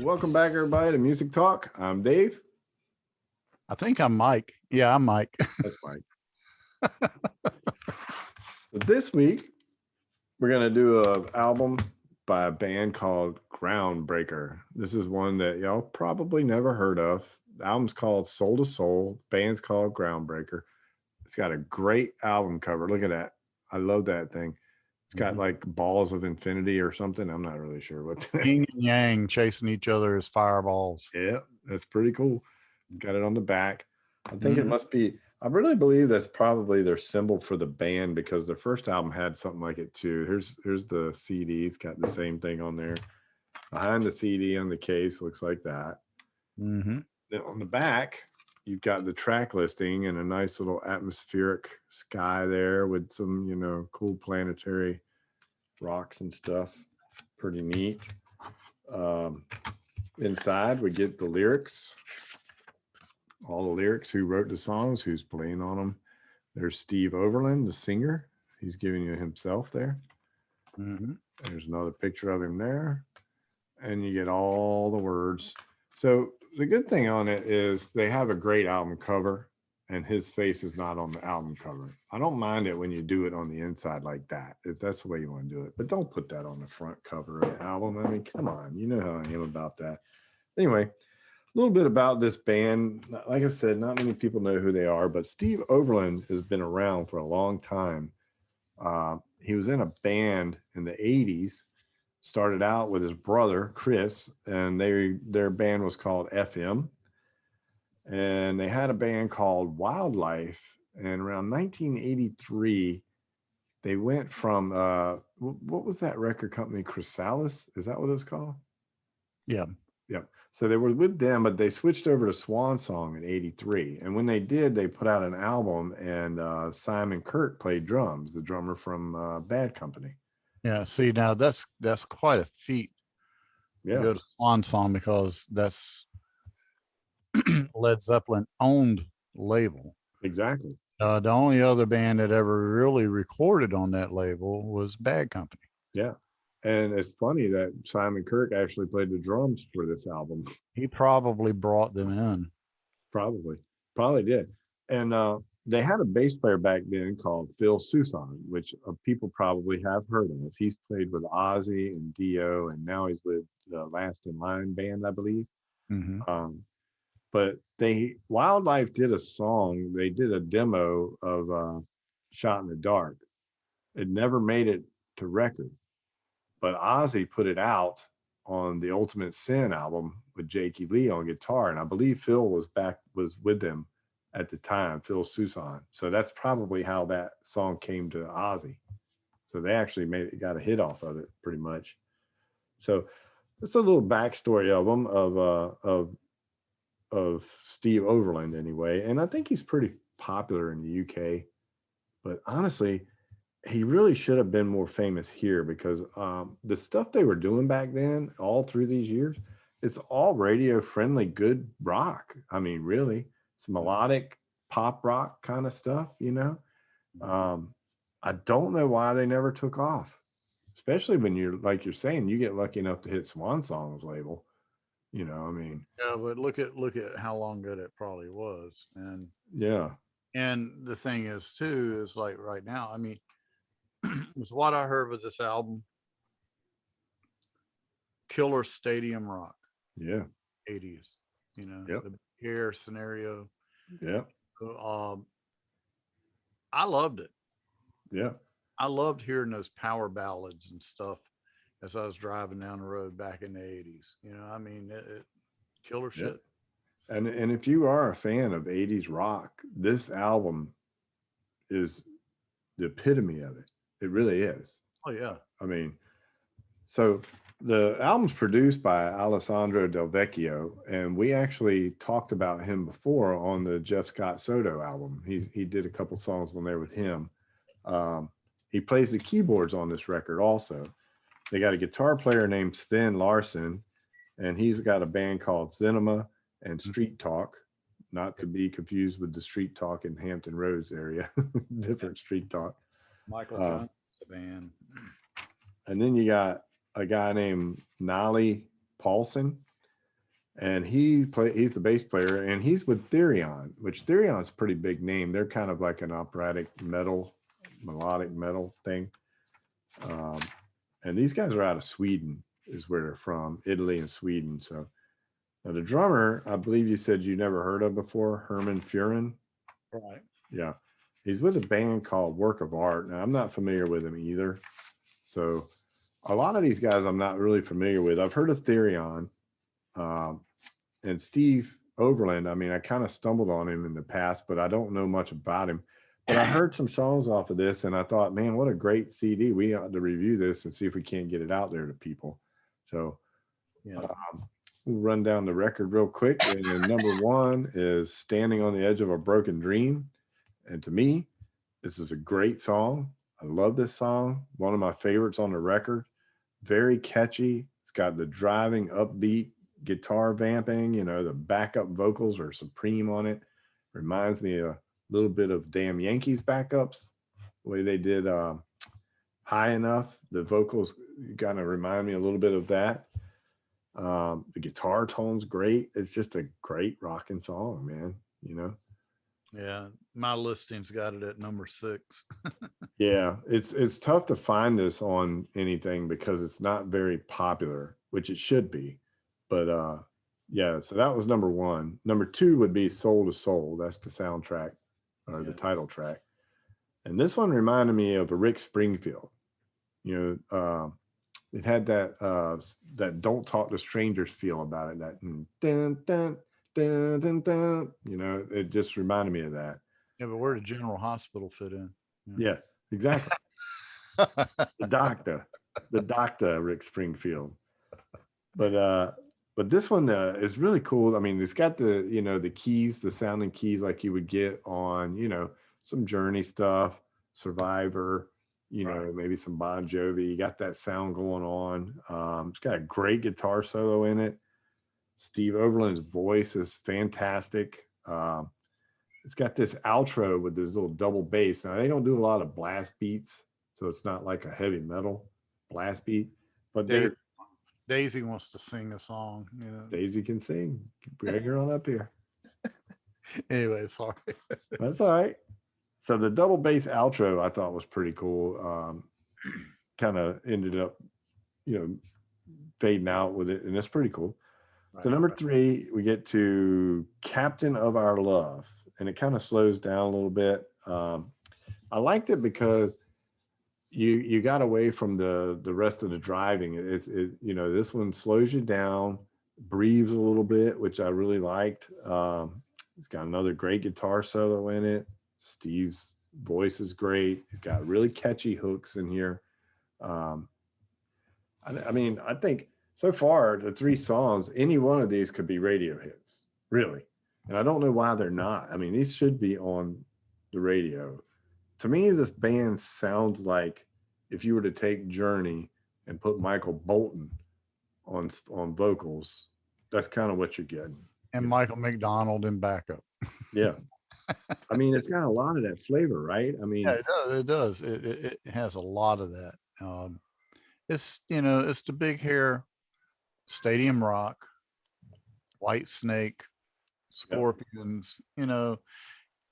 Welcome back, everybody, to Music Talk. I'm Dave. I think I'm Mike. Yeah, I'm Mike. That's Mike. So this week, we're going to do an album by a band called Groundbreaker. This is one that y'all probably never heard of. The album's called Soul to Soul. The band's called Groundbreaker. It's got a great album cover. Look at that. I love that thing. It's got like balls of infinity or something. I'm not really sure what. Yin and yang chasing each other as fireballs. Yeah, that's pretty cool. Got it on the back. I think it must be, I really believe that's probably their symbol for the band because their first album had something like it too. Here's the CD. It's got the same thing on there. Behind the CD on the case looks like that. Then on the back, you've got the track listing and a nice little atmospheric sky there with some, cool planetary rocks and stuff. Pretty neat. Inside, we get the lyrics. All the lyrics, who wrote the songs, who's playing on them. There's Steve Overland, the singer. He's giving you himself there. There's another picture of him there. And you get all the words. So the good thing on it is they have a great album cover and his face is not on the album cover. I don't mind it when you do it on the inside like that, if that's the way you want to do it. But don't put that on the front cover of the album. I mean, come on. You know how I am about that. Anyway, a little bit about this band. Like I said, not many people know who they are, but Steve Overland has been around for a long time. He was in a band in the 80s, started out with his brother, Chris, and their band was called FM. And they had a band called Wildlife. And around 1983, they went from, what was that record company, Chrysalis? Is that what it was called? Yeah. Yep. So they were with them, but they switched over to Swan Song in 83. And when they did, they put out an album and Simon Kirk played drums, the drummer from Bad Company. Yeah. See, now that's quite a feat. Yeah. To go to Swan Song because that's Led Zeppelin owned label. Exactly. The only other band that ever really recorded on that label was Bad Company. Yeah. And it's funny that Simon Kirk actually played the drums for this album. He probably brought them in. Probably did. And they had a bass player back then called Phil Soussan, which people probably have heard of. He's played with Ozzy and Dio, and now he's with the Last in Line band, I believe. But Wildlife did a song. They did a demo of Shot in the Dark. It never made it to record. But Ozzy put it out on the Ultimate Sin album with Jakey Lee on guitar. And I believe Phil was with them at the time, Phil Soussan. So that's probably how that song came to Ozzy. So they actually got a hit off of it pretty much. So that's a little backstory of them, of Steve Overland anyway. And I think he's pretty popular in the UK. But honestly, he really should have been more famous here because the stuff they were doing back then, all through these years, it's all radio friendly, good rock. I mean, really, it's melodic pop rock kind of stuff, I don't know why they never took off, especially when you're saying, you get lucky enough to hit Swan Song's label. I mean, yeah, but look at how long ago it probably was. And yeah. And the thing is too, is like right now, I mean, was what I heard with this album, killer stadium rock. Yeah. 80s, Yep. The air scenario. Yeah. I loved it. Yeah. I loved hearing those power ballads and stuff as I was driving down the road back in the 80s. I mean, it killer shit. And if you are a fan of 80s rock, this album is the epitome of it. It really is. Oh, yeah. I mean, so the album's produced by Alessandro Del Vecchio, and we actually talked about him before on the Jeff Scott Soto album. He did a couple songs on there with him. He plays the keyboards on this record also. They got a guitar player named Sten Larson, and he's got a band called Cinema and Street Talk, not to be confused with the Street Talk in Hampton Roads area. Different Street Talk. Michael Johnson's band. And then you got a guy named Nolly Paulson, and he's the bass player, and he's with Therion, which Therion's a pretty big name. They're kind of like an operatic metal, melodic metal thing. And these guys are out of Sweden, is where they're from, Italy and Sweden. So now the drummer, I believe you said you never heard of before, Herman Furin. Right. Yeah. He's with a band called Work of Art. Now, I'm not familiar with him either. So a lot of these guys I'm not really familiar with. I've heard of Therion, and Steve Overland. I mean, I kind of stumbled on him in the past, but I don't know much about him. But I heard some songs off of this, and I thought, man, what a great CD. We ought to review this and see if we can't get it out there to people. So Yeah. we'll run down the record real quick. And then number 1 is Standing on the Edge of a Broken Dream. And to me, this is a great song. I love this song. One of my favorites on the record. Very catchy. It's got the driving, upbeat guitar vamping. You know, the backup vocals are supreme on it. Reminds me a little bit of Damn Yankees backups, the way they did High Enough. The vocals kind of remind me a little bit of that. The guitar tone's great. It's just a great rocking song, man. You know? Yeah. My listing's got it at number 6. Yeah, it's tough to find this on anything because it's not very popular, which it should be. But yeah, so that was number 1. Number 2 would be Soul to Soul. That's the soundtrack or the title track. And this one reminded me of a Rick Springfield. You know, it had that Don't Talk to Strangers feel about it. That dun, dun, dun, dun, dun, you know, it just reminded me of that. Yeah, but where did General Hospital fit in? Yeah, exactly. the doctor, Rick Springfield. But this one is really cool. I mean, it's got the, you know, the keys, the sounding keys like you would get on, you know, some Journey stuff, Survivor, you know, maybe some Bon Jovi. You got that sound going on. It's got a great guitar solo in it. Steve Overland's voice is fantastic. It's got this outro with this little double bass. Now, they don't do a lot of blast beats, so it's not like a heavy metal blast beat. But Daisy wants to sing a song. You know, Daisy can sing. Bring her on up here. Anyway, sorry. That's all right. So the double bass outro I thought was pretty cool. Kind of ended up, you know, fading out with it, and it's pretty cool. So number 3, we get to Captain of Our Love, and it kind of slows down a little bit. I liked it because you got away from the rest of the driving. You know, this one slows you down, breathes a little bit, which I really liked. It's got another great guitar solo in it. Steve's voice is great. He's got really catchy hooks in here. I mean, I think so far the 3 songs, any one of these could be radio hits, really. And I don't know why they're not. I mean, these should be on the radio. To me, this band sounds like if you were to take Journey and put Michael Bolton on vocals, that's kind of what you're getting. And Michael McDonald in backup. Yeah. I mean, it's got a lot of that flavor, right? I mean, yeah, it does. It has a lot of that. It's, you know, it's the Big Hair, Stadium Rock, White Snake, Scorpions. You know,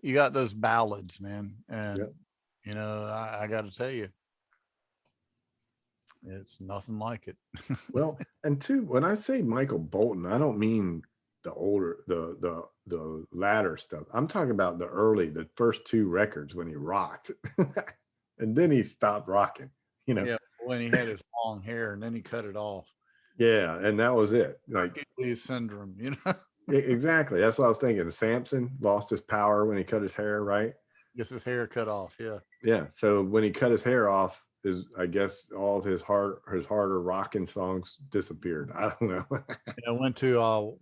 you got those ballads, man, and you know, I got to tell you, it's nothing like it. Well, and 2, when I say Michael Bolton, I don't mean the older, the latter stuff. I'm talking about the first 2 records when he rocked, and then he stopped rocking. You know, yeah, when he had his long hair and then he cut it off. Yeah, and that was it. Like Hercules syndrome, you know. Exactly. That's what I was thinking. Samson lost his power when he cut his hair, right? Gets his hair cut off. Yeah. Yeah. So when he cut his hair off, I guess all of his harder rocking songs disappeared. I don't know. I went to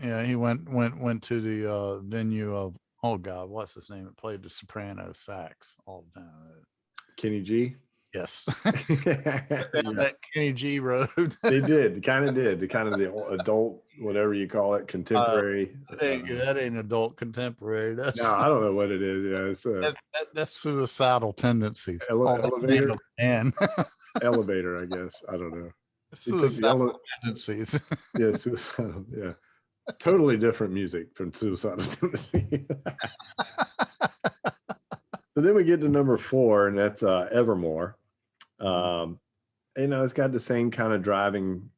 he went to the venue of, oh God, what's his name? It played the soprano sax all the time. Kenny G. Yes. Down that Kenny G road. They kind of the adult, whatever you call it, contemporary. That ain't adult contemporary. That's, no, I don't know what it is. Yeah, it's that's suicidal tendencies. elevator. And Elevator, I guess. I don't know. He took the only, tendencies. yeah, suicidal, yeah. Totally different music from Suicidal Tendencies. So then we get to number 4, and that's Evermore. It's got the same kind of driving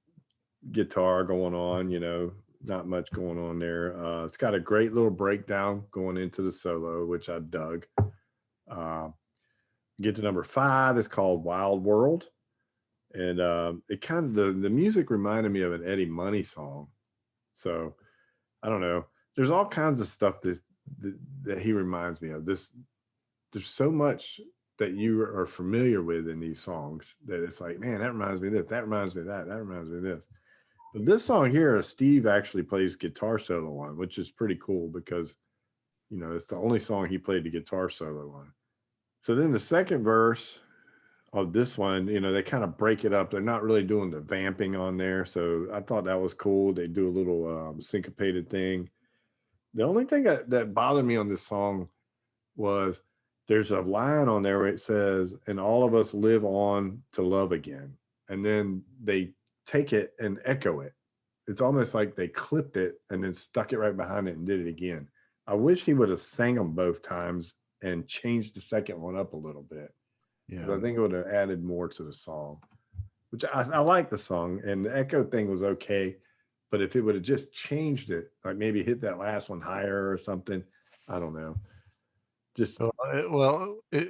guitar going on, not much going on there. It's got a great little breakdown going into the solo, which I dug. Get to number 5, it's called Wild World. And it kind of, the music reminded me of an Eddie Money song. So I don't know. There's all kinds of stuff that he reminds me of. There's so much that you are familiar with in these songs that it's like, man, that reminds me of this. That reminds me of that. That reminds me of this. But this song here, Steve actually plays guitar solo on, which is pretty cool because, it's the only song he played the guitar solo on. So then the second verse of this one, they kind of break it up. They're not really doing the vamping on there. So I thought that was cool. They do a little syncopated thing. The only thing that bothered me on this song was there's a line on there where it says, and all of us live on to love again. And then they take it and echo it. It's almost like they clipped it and then stuck it right behind it and did it again. I wish he would have sang them both times and changed the second one up a little bit. Yeah, I think it would have added more to the song, which I like the song, and the echo thing was okay. But if it would have just changed it, like maybe hit that last one higher or something, I don't know. Just well, at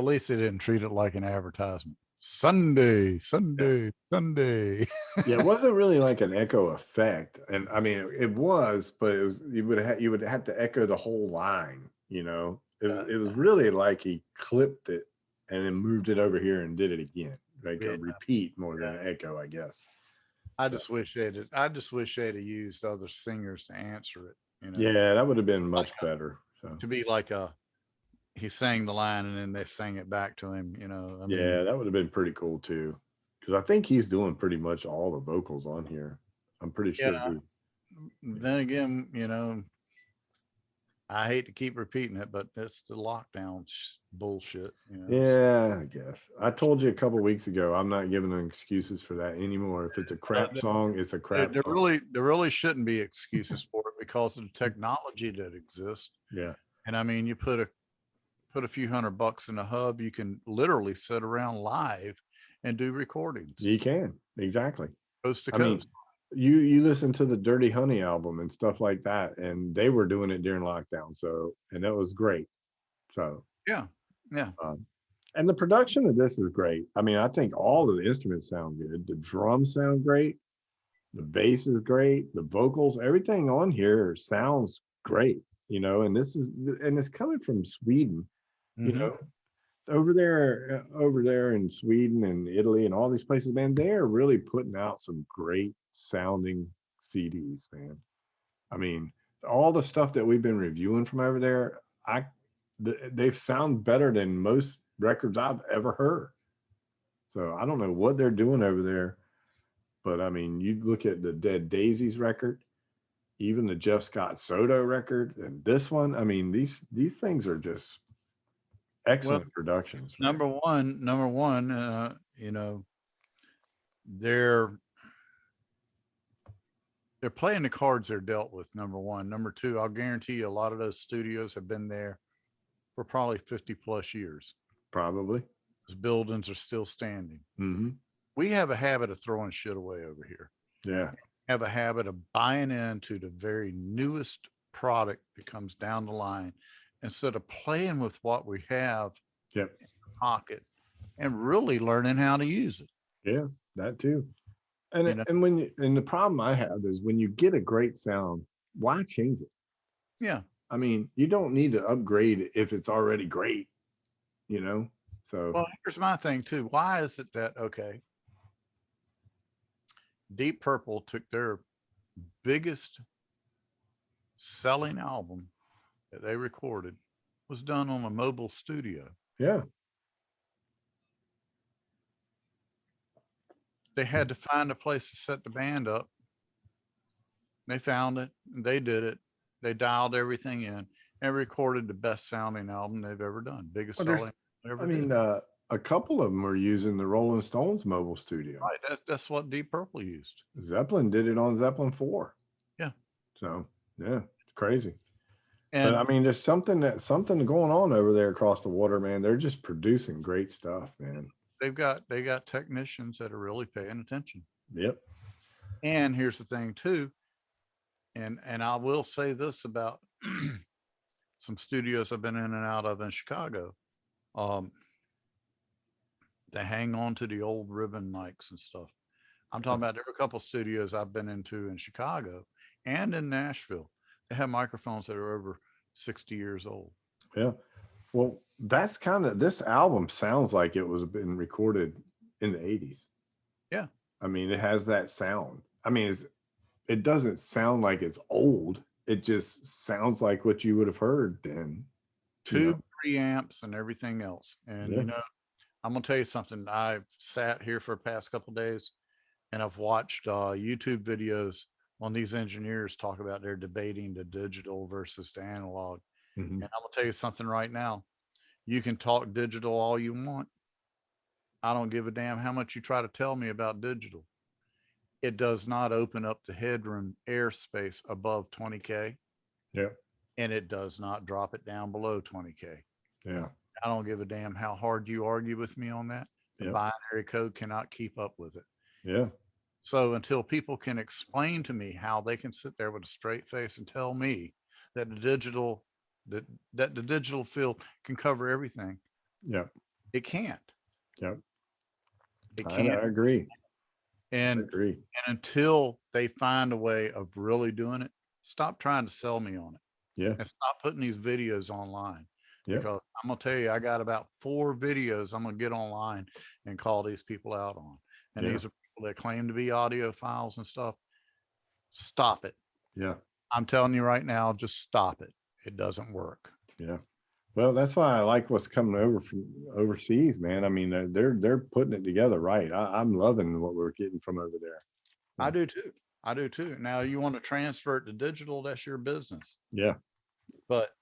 least they didn't treat it like an advertisement. Sunday. Yeah, it wasn't really like an echo effect, and I mean it was, but it was you would have to echo the whole line. It was really like he clipped it and then moved it over here and did it again, like a repeat more than an echo, I guess. I just wish they'd have used other singers to answer it. Yeah, that would have been much better. So. To be like he sang the line and then they sang it back to him. Yeah, that would have been pretty cool too, because I think he's doing pretty much all the vocals on here. I'm pretty sure. Yeah. Then again, I hate to keep repeating it, but it's the lockdown bullshit. Yeah, I guess. I told you a couple weeks ago, I'm not giving them excuses for that anymore. If it's a crap song, it's a crap song. There really shouldn't be excuses for it because of the technology that exists. Yeah. And I mean, you put a few $100 in a hub, you can literally sit around live and do recordings. You can. Exactly. Coast to coast. You listen to the Dirty Honey album and stuff like that, and they were doing it during lockdown. So, and that was great. So yeah. And the production of this is great. I mean, I think all of the instruments sound good. The drums sound great. The bass is great. The vocals, everything on here sounds great. And it's coming from Sweden. Over there in Sweden and Italy and all these places, man, they're really putting out some great sounding CDs, man. I mean, all the stuff that we've been reviewing from over there, they sound better than most records I've ever heard. So I don't know what they're doing over there, but I mean, you look at the Dead Daisies record, even the Jeff Scott Soto record, and this one. I mean, these things are just excellent productions. Man. Number one, they're playing the cards they're dealt with. Number one. Number two, I'll guarantee you a lot of those studios have been there for probably 50 plus years. Probably. Those buildings are still standing. Mm-hmm. We have a habit of throwing shit away over here. Yeah. Have a habit of buying into the very newest product that comes down the line instead of playing with what we have in the pocket and really learning how to use it. Yeah, that too. And and the problem I have is when you get a great sound, why change it? Yeah. I mean, you don't need to upgrade if it's already great, So well, here's my thing too. Why is it that Deep Purple took their biggest selling album that they recorded was done on a mobile studio. Yeah. They had to find a place to set the band up. They found it. They did it. They dialed everything in and recorded the best sounding album they've ever done. Biggest selling ever. I mean, a couple of them are using the Rolling Stones mobile studio. Right. That's what Deep Purple used. Zeppelin did it on Zeppelin 4. Yeah. So yeah, it's crazy. And But I mean, there's something going on over there across the water, man. They're just producing great stuff, man. they got technicians that are really paying attention. Yep. And here's the thing too, and I will say this about some studios I've been in and out of in Chicago. They hang on to the old ribbon mics and stuff. I'm talking about there are a couple studios I've been into in Chicago and in Nashville. They have microphones that are over 60 years old. Yeah. Well, that's kind of, this album sounds like it was been recorded in the 80s. Yeah. I mean, it has that sound. I mean, it doesn't sound like it's old. It just sounds like what you would have heard then. Two preamps and everything else. And Yeah. you know, I'm gonna tell you something. I've sat here for the past couple of days and I've watched YouTube videos on these engineers talk about they're debating the digital versus the analog. Mhm. And I'm gonna tell you something right now. You can talk digital all you want. I don't give a damn how much you try to tell me about digital. It does not open up the headroom airspace above 20K. Yeah. And it does not drop it down below 20K. Yeah. I don't give a damn how hard you argue with me on that. The Yep. binary code cannot keep up with it. Yeah. So until people can explain to me how they can sit there with a straight face and tell me that the digital field can cover everything, Yeah. it can't. Yep. It I can't. agree. And I agree. and until they find a way of really doing it, stop trying to sell me on it. Yeah. And stop putting these videos online. Yep. Because I'm gonna tell you, I got about 4 videos I'm gonna get online and call these people out on. And Yeah. these are people that claim to be audiophiles and stuff. Stop it. Yeah. I'm telling you right now, just stop it. It doesn't work. Yeah. Well, that's why I like what's coming over from overseas, man. I mean, they're putting it together right. I'm loving what we're getting from over there. I do too. I do too. Now you want to transfer it to digital, that's your business. Yeah. But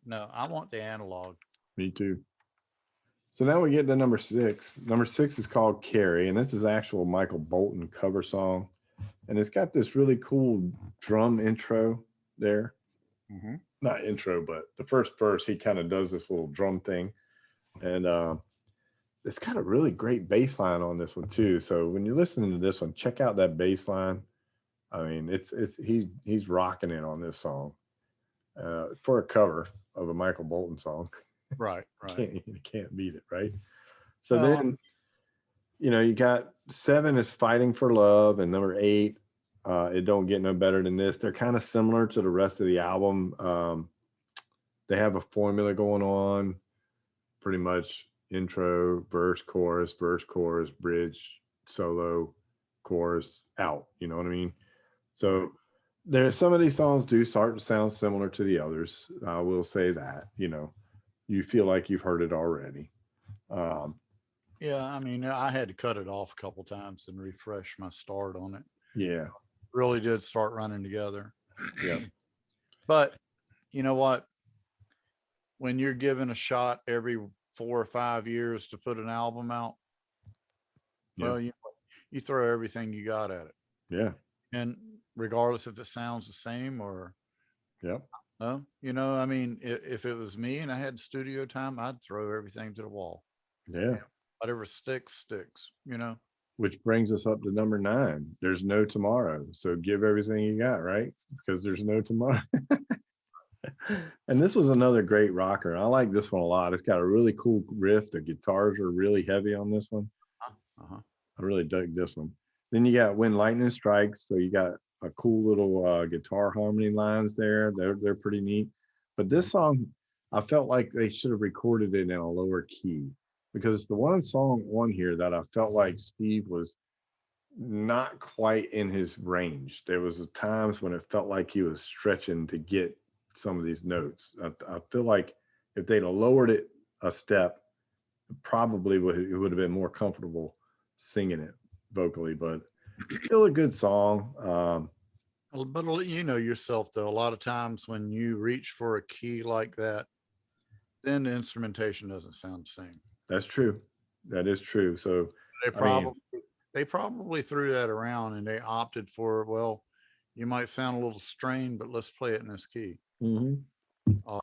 no, I want the analog. Me too. So now we get to number 6. Number 6 is called Carrie, and this is actual Michael Bolton cover song. And it's got this really cool drum intro there. Mm-hmm. Not intro, but the first verse, he kind of does this little drum thing. And it's got a really great bass line on this one too. So when you're listening to this one, check out that bass line. I mean, he's rocking it on this song for a cover of a Michael Bolton song. Right. You can't beat it, right? So then, you got 7 is Fighting for Love, and number 8, It Don't Get No Better Than This. They're kind of similar to the rest of the album. They have a formula going on, pretty much intro, verse, chorus, bridge, solo, chorus, out. You know what I mean? So there's some of these songs do start to sound similar to the others. I will say that, you feel like you've heard it already. Yeah, I mean, I had to cut it off a couple times and refresh my start on it. Yeah. Really did start running together. Yeah. But you know what? When you're given a shot every 4 or 5 years to put an album out, well, you throw everything you got at it. Yeah. And regardless if it sounds the same or no, I mean, if it was me and I had studio time, I'd throw everything to the wall. Yeah. Whatever sticks. Which brings us up to number 9. There's no tomorrow. So give everything you got, right? Because there's no tomorrow. And this was another great rocker. I like this one a lot. It's got a really cool riff. The guitars are really heavy on this one. I really dug this one. Then you got When Lightning Strikes. So you got a cool little guitar harmony lines there. They're pretty neat. But this song, I felt like they should have recorded it in a lower key, because it's the one song on here that I felt like Steve was not quite in his range. There was times when it felt like he was stretching to get some of these notes. I feel like if they'd have lowered it a step, probably it would have been more comfortable singing it vocally, but still a good song. But you know yourself, though, a lot of times when you reach for a key like that, then the instrumentation doesn't sound the same. That's true. That is true. So They I mean, probably threw that around and they opted for, well, you might sound a little strained, but let's play it in this key. mhm. Uh,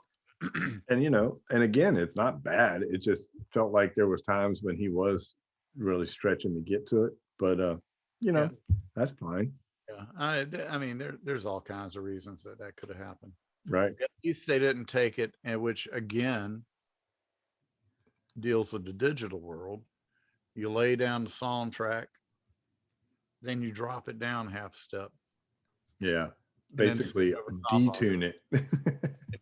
And and again, it's not bad. It just felt like there was times when he was really stretching to get to it. But you yeah, know, that's fine. yeah. I mean, there's all kinds of reasons that that could have happened. Right. At least they didn't take it, and which again deals with the digital world. You lay down the song track, then you drop it down half step, Yeah. and then sing Basically over top of it. detune it.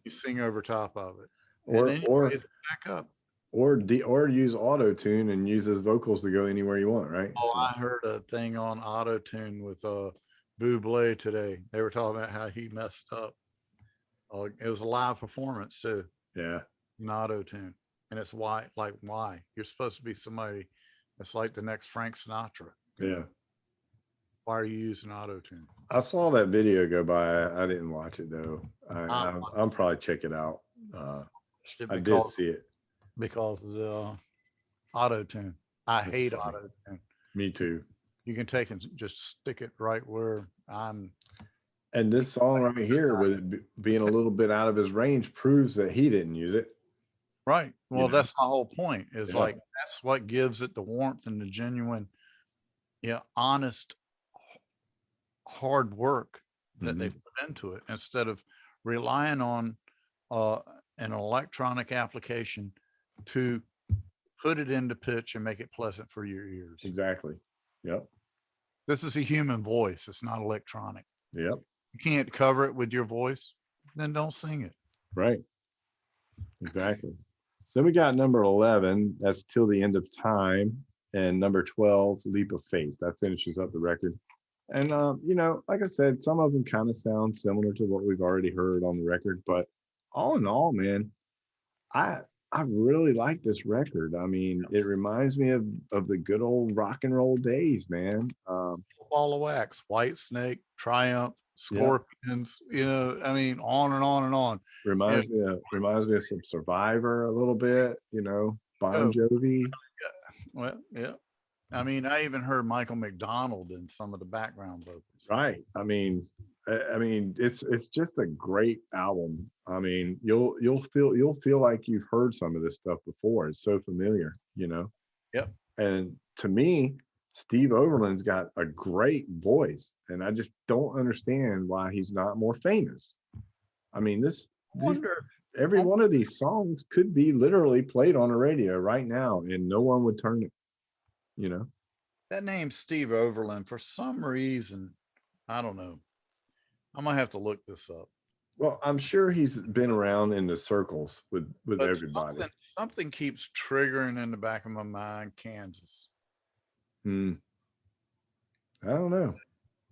You sing over top of it, and or then you or raise it back up. or use auto tune and use his vocals to go anywhere you want, right? Oh, So I heard a thing on auto tune with Buble today. They were talking about how he messed up. It was a live performance too, yeah. in auto tune, and it's why you're supposed to be somebody that's like the next Frank Sinatra. Yeah. Why are you using auto tune? I saw that video go by. I didn't watch it though. I I'll probably check it out. watched it I did see it. because auto tune. I That's hate funny. auto tune. Me too. You can take and just stick it right where I'm. And this song right here, with it being a little bit out of his range, proves that he didn't use it. Right. You Well, know? that's my whole point. Is Yeah. like that's what gives it the warmth and the genuine, honest, hard work that they Mhm. put into it instead of relying on uh, an electronic application to put it into pitch and make it pleasant for your ears. Exactly. Yep. This is a human voice. It's not electronic. Yep. You can't cover it with your voice, then don't sing it. Right. Exactly. So we got number 11. That's Till the End of Time, and number 12, Leap of Faith. That finishes up the record. And like I said, some of them kind of sound similar to what we've already heard on the record, but all in all, man, I I really like this record. I mean, it reminds me of the good old rock and roll days, man. Ball of Wax, White Snake, Triumph, Yeah, Scorpions, I mean, on and on and on. Yeah, reminds me of some Survivor a little bit. Bon oh, Jovi. well, yeah. I mean, I even heard Michael McDonald in some of the background vocals. Right. I mean, it's just a great album. I mean, you'll feel like you've heard some of this stuff before. It's so familiar. Yep. And to me, Steve Overland's got a great voice, and I just don't understand why he's not more famous. I mean, Wonder, every one of these songs could be literally played on the radio right now, and no one would turn it. You know. that name Steve Overland, for some reason, I don't know. I'm gonna have to look this up. Well, I'm sure he's been around in the circles with But everybody. something keeps triggering in the back of my mind, Kansas. Hmm. I don't know.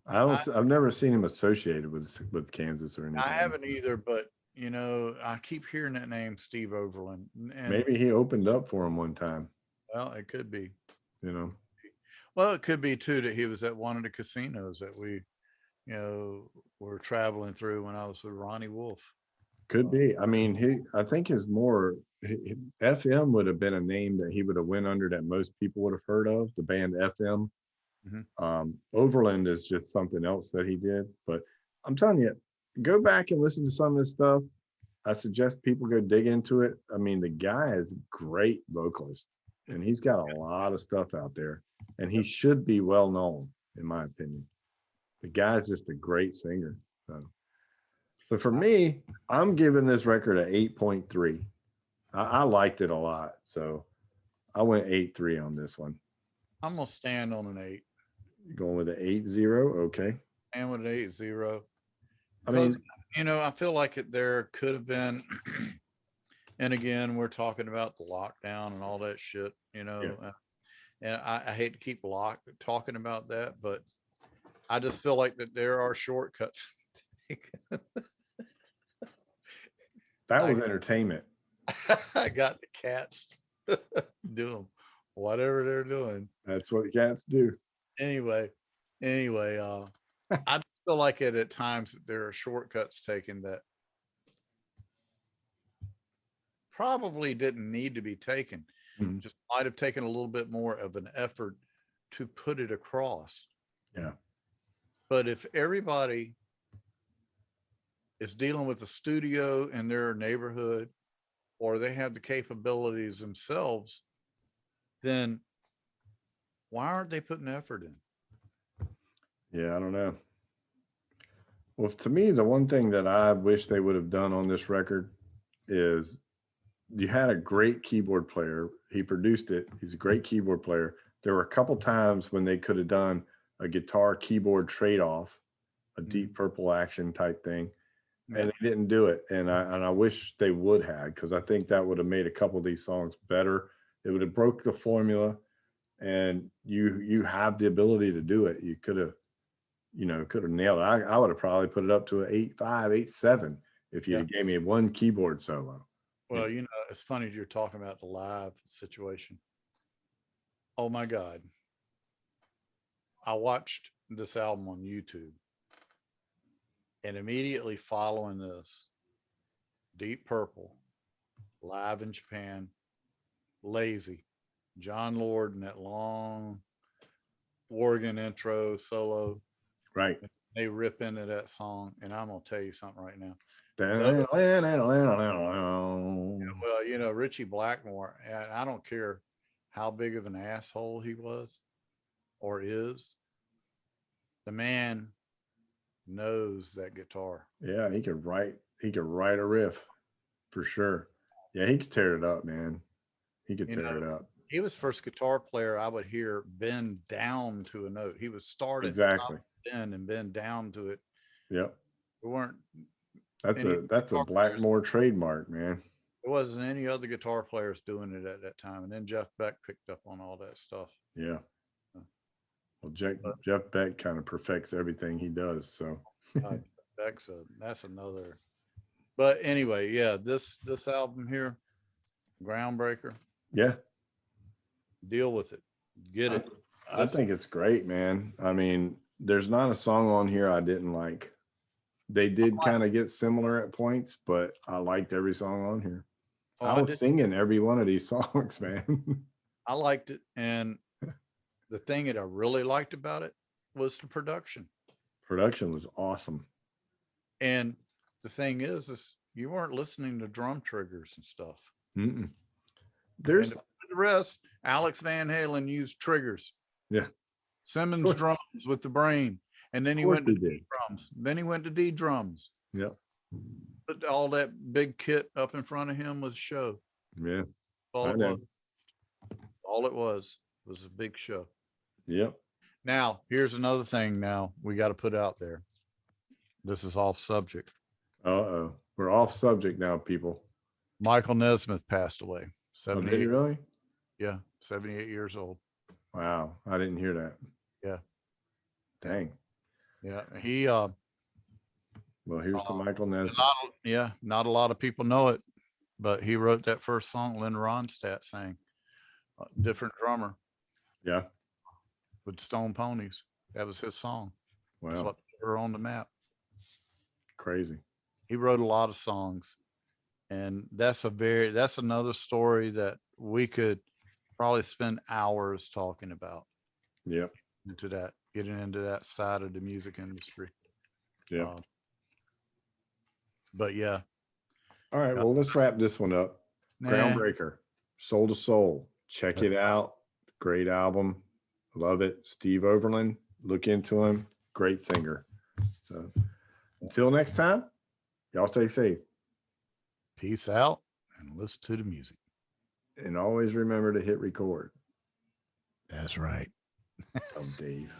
I've never seen him associated with Kansas or anything. I haven't either, but I keep hearing that name, Steve Overland. And Maybe he opened up for him one time. well, it could be. You know. Well, it could be too that he was at one of the casinos that we, were traveling through when I was with Ronnie Wolf. Could be. I mean, I think FM would have been a name that he would have went under that most people would have heard of, the band FM. Overland is just something else that he did. But I'm telling you, go back and listen to some of this stuff. I suggest people go dig into it. I mean, the guy is a great vocalist, and he's got a lot of stuff out there, and he should be well known, in my opinion. The guy's just a great singer. So for me, I'm giving this record an 8.3. I liked it a lot, so I went 8.3 on this one. I'm gonna stand on an 8. You're going with an 8.0, okay? And with an 8.0. I mean, I feel like there could have been, and again, we're talking about the lockdown and all that shit, and I hate to keep talking about that, but I just feel like that there are shortcuts. that was entertainment. I got the cats do them, whatever they're doing. That's what cats do. Anyway, I just feel like at times that there are shortcuts taken that probably didn't need to be taken. Mhm. Just might have taken a little bit more of an effort to put it across. Yeah. But if everybody is dealing with the studio in their neighborhood, or they have the capabilities themselves, then why aren't they putting effort in? Yeah, I don't know. Well, to me, the one thing that I wish they would have done on this record is you had a great keyboard player. He produced it. He's a great keyboard player. There were a couple times when they could have done a guitar keyboard trade-off, a Deep Purple action type thing, and they didn't do it. And I wish they would have, because I think that would have made a couple of these songs better. It would have broke the formula, and you have the ability to do it. You could have, could have nailed it. I would have probably put it up to an 8.5, 8.7 if you gave me one keyboard solo. Well, it's funny you're talking about the live situation. Oh my God. I watched this album on YouTube, and immediately following this, Deep Purple, live in Japan, Lazy, John Lord, and that long organ intro solo. Right. They rip into that song, and I'm gonna tell you something right now. Well, Richie Blackmore, and I don't care how big of an asshole he was or is, the man knows that guitar. Yeah, he could write a riff for sure. Yeah, he could tear it up, man. He could tear it up. He was first guitar player I would hear bend down to a note. He was started Exactly. bend and bend down to it. Yep. There weren't That's a Blackmore trademark, man. There wasn't any other guitar players doing it at that time. And then Jeff Beck picked up on all that stuff. Yeah. Well, Jeff Beck kind of perfects everything he does. So that's another. But anyway, yeah, this album here, Groundbreaker. Yeah. Deal with it. Get it. I think it's great, man. I mean, there's not a song on here I didn't like. They did kind of get similar at points, but I liked every song on here. I was singing every one of these songs, man. I liked it. And the thing that I really liked about it was the production. Production was awesome. And the thing is you weren't listening to drum triggers and stuff. There's the rest. Alex Van Halen used triggers. Yeah. Simmons drums with the brain. And then he went to D drums. Then he went to D drums. Yeah. But all that big kit up in front of him was a show. Yeah. All it was a big show. Yep. Now, here's another thing now we got to put out there. This is off subject. Uh-oh. We're off subject now, people. Michael Nesmith passed away. 78. Did he really? Yeah. 78 years old. Wow. I didn't hear that. Yeah. Dang. Yeah. He well, here's to Michael Nesmith. Not a lot of people know it, but he wrote that first song Lynn Ronstadt sang. Different drummer. Yeah. With Stone Ponies. That was his song. Wow. That's what put her on the map. Crazy. He wrote a lot of songs. And that's another story that we could probably spend hours talking about. Yep. Getting into that side of the music industry. Yeah. But yeah. All right. Well, let's wrap this one up. Groundbreaker, Soul to Soul. Check it out. Great album. Love it. Steve Overland. Look into him. Great singer. So until next time, y'all stay safe. Peace out and listen to the music. And always remember to hit record. That's right. I'm Dave.